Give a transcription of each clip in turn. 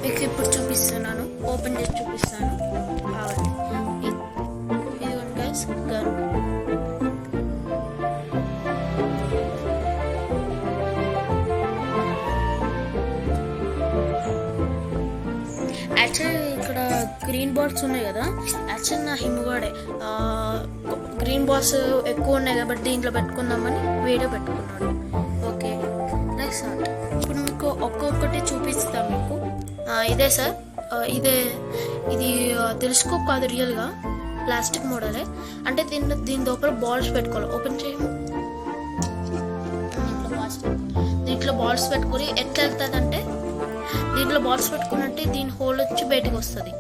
మీకు ఇప్పుడు చూపిస్తున్నాను, ఓపెన్ చేసి చూపిస్తాను. ఇదిగోండి గైస్ గన్. యాక్చువల్లీ ఇక్కడ గ్రీన్ బాల్స్ ఉన్నాయి కదా, యాక్చువల్లీ నా హిమ్ముగాడే గ్రీన్ బాల్స్ ఎక్కువ ఉన్నాయి కాబట్టి దీంట్లో పెట్టుకుందామని వీడియో పెట్టుకున్నాడు. ఓకే నెక్స్ట్ ఇప్పుడు మీకు ఒక్కొక్కటి చూపిస్తాను మీకు. ఇదే సార్, ఇది టెలిస్కోప్ కాదు, రియల్గా ప్లాస్టిక్ మోడలే. అంటే దీని లోపల బాల్స్ పెట్టుకోవాలి. ఓపెన్ చేయము, దీంట్లో బాల్స్ పెట్టుకొని ఎట్లా వెళ్తుంది అంటే, దీంట్లో బాల్స్ పెట్టుకున్నట్టే దీని హోల్ వచ్చి బయటకు వస్తుంది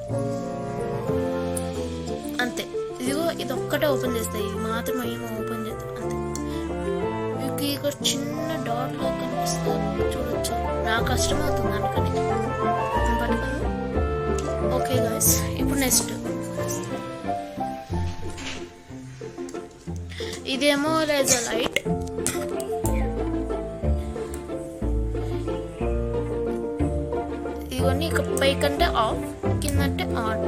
అంతే. ఇదిగో ఇది ఒక్కటే ఓపెన్ చేస్తాయి, ఇది మాత్రం ఏమో ఓపెన్ చేస్తాం అంతే. మీకు ఇక్కడ చిన్న డాట్ లా కనిపిస్తుంది చూడొచ్చు, నాకు కష్టమవుతుంది అందుకని పట్టుకుని. ఓకే గాయ్స్, ఇప్పుడు నెక్స్ట్ ఇదేమో లేజర్ లైట్. ఇవన్నీ ఇక పైకంటే ఆఫ్, కిందంటే ఆన్.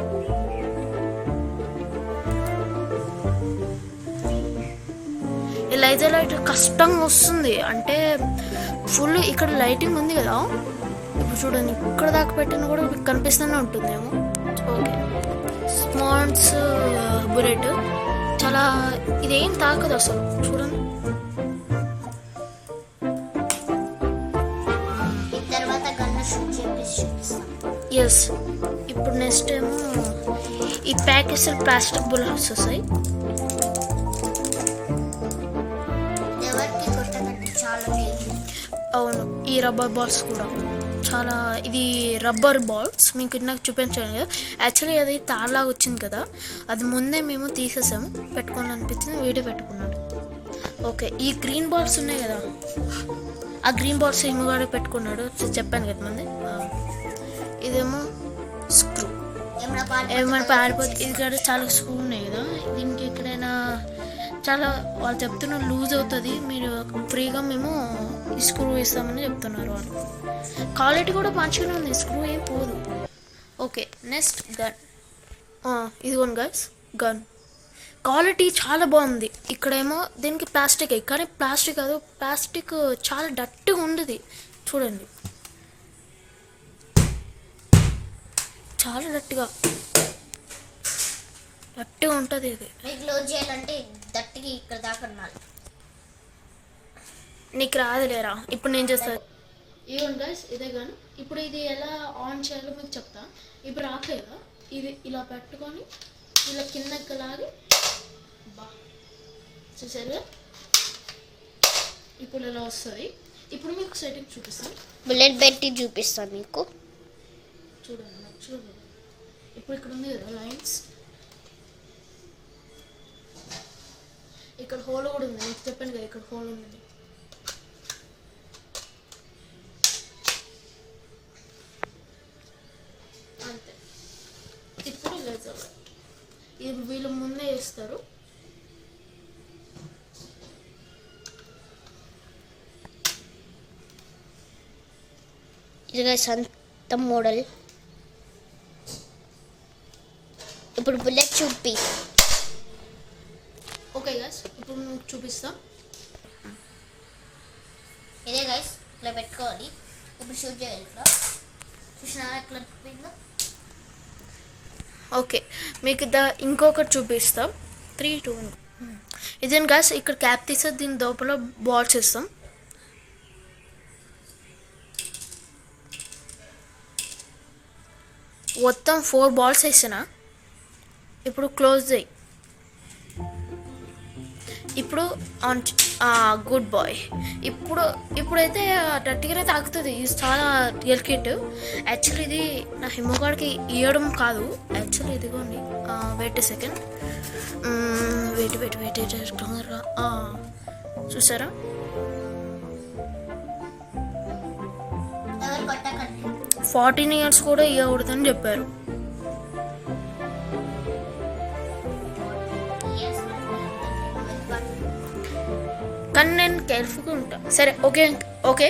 ఈ లేజర్ లైట్ కష్టంగా వస్తుంది, అంటే ఫుల్ ఇక్కడ లైటింగ్ ఉంది కదా. ఇప్పుడు చూడండి, ఇక్కడ దాకా పెట్టిన కూడా మీకు కనిపిస్తూనే ఉంటుందేమో. ఓకే, స్మార్ట్స్ బుల్లెట్ చాలా, ఇదేం తాకదు అసలు, చూడండి. ఎస్, ఇప్పుడు నెక్స్ట్ ఏమో ఈ ప్యాకెట్స్ ప్లాస్టిక్ బుల్లెట్స్ వస్తాయి. అవును, ఈ రబ్బర్ బాల్స్ కూడా చాలా, ఇది రబ్బర్ బాల్స్ మీకు నాకు చూపించాను కదా. యాక్చువల్లీ అది తాళ్ళలాగా వచ్చింది కదా, అది ముందే మేము తీసేసాము, పెట్టుకోవాలని అనిపించింది, వీడియో పెట్టుకున్నాడు. ఓకే, ఈ గ్రీన్ బాల్స్ ఉన్నాయి కదా, ఆ గ్రీన్ బాల్స్ ఏమో పెట్టుకున్నాడు, చెప్పాను కదా ముందే. ఇదేమో స్క్రూ, ఏమైనా పారిపోతే. ఇది కూడా చాలా స్క్రూ ఉన్నాయి కదా, దీనికి ఎక్కడైనా చాలా వాళ్ళు చెప్తున్నారు లూజ్ అవుతుంది, మీరు ఫ్రీగా మేము ఈ స్క్రూ ఇస్తామని చెప్తున్నారు వాళ్ళు. క్వాలిటీ కూడా మంచిగానే ఉంది, స్క్రూ ఏం పోదు. Okay next gun. ఇదిగోండి గైస్ గన్, క్వాలిటీ చాలా బాగుంది. ఇక్కడేమో దీనికి ప్లాస్టిక్, కానీ ప్లాస్టిక్ కాదు, ప్లాస్టిక్ చాలా డట్టిగా ఉండదు, చూడండి చాలా గట్టిగా ఉంటుంది. ఇది క్లోజ్ చేయాలంటే గట్టిగా ఇక్కడ దాకా ఉండాలి. నీకు రాదులేరా, ఇప్పుడు నేను చేస్తాను. ఇవ్వండి గైస్, ఇదే కానీ ఇప్పుడు ఇది ఎలా ఆన్ చేయాలో మీకు చెప్తా. ఇప్పుడు రాట్లేదా, ఇది ఇలా పెట్టుకొని ఇలా కిందకి లాగి చూసారుగా, ఇప్పుడు ఇలా వస్తుంది. ఇప్పుడు మీకు సెట్టింగ్ చూపిస్తాను, బుల్లెట్ పెట్టి చూపిస్తాను మీకు, చూడండి నాకు చూడండి. ఇప్పుడు ఇక్కడ ఉంది కదా లైన్స్, ఇక్కడ హోల్ కూడా ఉంది, మీకు చెప్పాను కదా ఇక్కడ హోల్ ఉంది. అంతే. ఇప్పుడు లేజర్ ఇది వీళ్ళు ముందే వేస్తారు. ఇది సొంత మోడల్. ఇప్పుడు బుల్లెట్ చూపి. ఓకే గైస్, ఇప్పుడు మీకు చూపిస్తా. ఇదే గైస్, ఇట్లా పెట్టుకోవాలి. ఇప్పుడు షూట్ చేయాలి, ఇట్లా చూసినా ఎట్లా పెట్టుకుందో. ఓకే, మీకు ఇంకొకటి చూపిస్తాం. 3, 2, 1. ఇదే గైస్, ఇక్కడ క్యాప్ తీస్తే దీని లోపల బాల్స్ ఇస్తాం. మొత్తం 4 బాల్స్ వేసిన. ఇప్పుడు క్లోజ్ చేయి. ఇప్పుడు ఆన్, గుడ్ బాయ్. ఇప్పుడైతే గట్టిగానే తాకుతుంది, ఇది చాలా రియల్ కిట్. యాక్చువల్లీ ఇది నా హిమ్మగాడికి ఇవ్వడం కాదు, యాక్చువల్లీ ఇదిగోండి. వెయిట్ సెకండ్, వెయిట్ తొందరగా చూసారా, 14 years కూడా ఇవ్వకూడదని చెప్పారు. కానీ నేను కేర్ఫుల్గా ఉంటా. సరే ఓకే.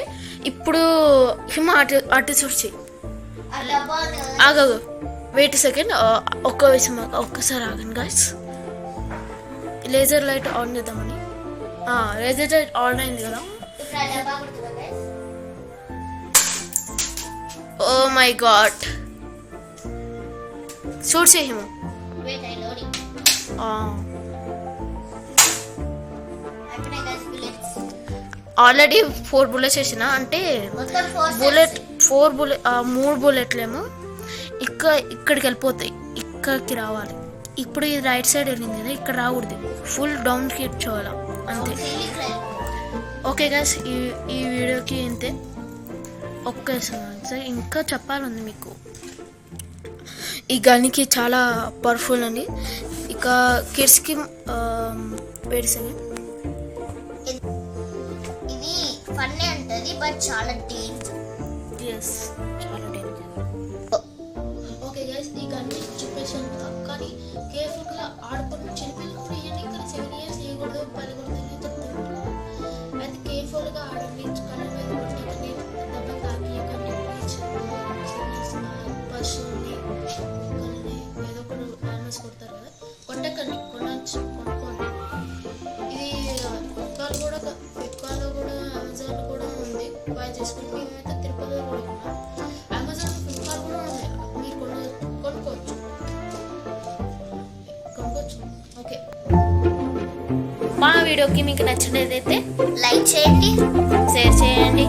ఇప్పుడు హిమ అటు చూసి చాలా బాగుంది కదా. ఆగదు, వెయిట్ సెకండ్, ఒక్కసారి ఆగండి గాయస్. లేజర్ లైట్ ఆన్ చేద్దామని. లేజర్ లైట్ ఆన్ అయింది కదా. ఇప్పుడు ఆ డబ్బా కొడుతుందా guys? Oh my god, shoot చేయము. Wait, I loading. అయిపోయినాయి guys bullets. ఆల్రెడీ 4 bullets వేసిన, అంటే మొత్తం 4 బుల్లెట్ 3 బుల్లెట్లేమో ఇక్కడికి వెళ్ళిపోతాయి, ఇక్కడికి రావాలి. ఇప్పుడు ఇది రైట్ సైడ్ వెళ్ళింది కదా, ఇక్కడ రాకూడదు, ఫుల్ డౌన్కి ఇచ్చేవాళ్ళ అంతే. ఓకే గైస్, ఈ వీడియోకి ఇంతే. సార్ ఇంకా చెప్పాలండి మీకు. ఈ గన్కి చాలా పవర్ఫుల్ అండి. ఇక కిడ్స్కి వేడిసండి. ఇది ఫన్నే ఉంటుంది బట్ చాలా డేంజర్. ఎస్, చాలా డేంజర్. ఓకే గైస్, ఈ గన్ని చెప్పేసాను కదా, కానీ కేర్ఫుల్గా ఆడుకుని చిన్నపిల్లలు కూడా ఇవ్వండి. ఇక్కడ 7 years చేయకూడదు, పడకూడదని చెప్తాను. అయితే కేర్ఫుల్గా ఆడండి. కళ్ళ మీద కొట్టకండి, దెబ్బలు తాకియకండి ప్లీజ్. పశువుని కుక్కల్ని ఏదో ఒక యానిమల్స్ కొడతారు కదా, కొట్టకండి. కొనుక్కోండి. ఇది ఫ్లిప్కార్ట్లో కూడా అమెజాన్లో కూడా ఉంది, బై చేసుకుని. మేమైతే తిరుపతిలో కూడా ఉన్నాం. అమెజాన్, ఫ్లిప్కార్ట్ కూడా ఉంది, మీరు కొనుక్కోవచ్చు. ఓకే, మా వీడియోకి మీకు నచ్చినదైతే లైక్ చేయండి, షేర్ చేయండి.